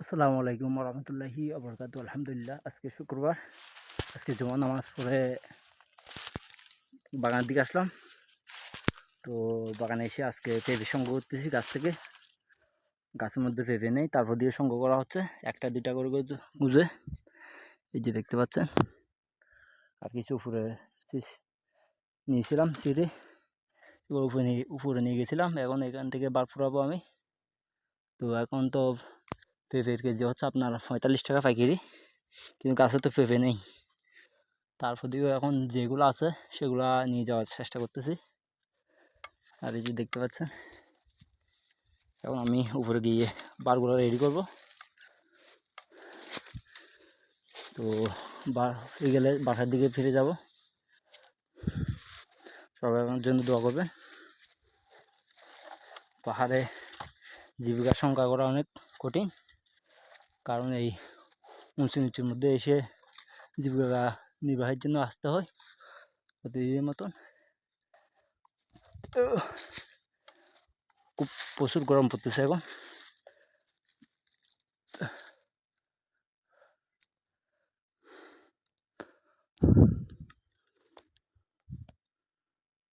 আসসালামু আলাইকুম রহমতুল্লাহি আবরকাত। আলহামদুলিল্লাহ, আজকে শুক্রবার। আজকে জুমা নামাজ পড়ে বাগানের দিকে আসলাম। তো বাগানে এসে আজকে পেঁপে সংগ্রহ করতেছি গাছ থেকে। গাছের মধ্যে পেঁপে নেই, তারপর দিয়ে সংগ্রহ করা হচ্ছে একটা দুইটা করে গুজে। এই যে দেখতে পাচ্ছেন, আর কিছু উপরে নিয়েছিলাম সিঁড়ি, উপরে নিয়ে গেছিলাম। এখন এখান থেকে বার ফুরাবো আমি। তো এখন তো পেঁপের কেজি হচ্ছে আপনার 45 টাকা পাইকারি, কিন্তু গাছে তো পেঁপে নেই। তারপর দিকেও এখন যেগুলো আছে সেগুলো নিয়ে যাওয়ার চেষ্টা করতেছি। আর এই যে দেখতে পাচ্ছেন, এখন আমি উপরে গিয়ে বারগুলো রেডি করব। তো গেলে বাসার দিকে ফিরে যাব। সবাই আমার জন্য দোয়া করবেন। পাহাড়ে জীবিকা সংখ্যা করা অনেক কঠিন, কারণ এই উঁচু নিচুর মধ্যে এসে জীবিকা নির্বাহের জন্য আসতে হয় প্রতিদিনের মতন। খুব প্রচুর গরম পড়তেছে এখন।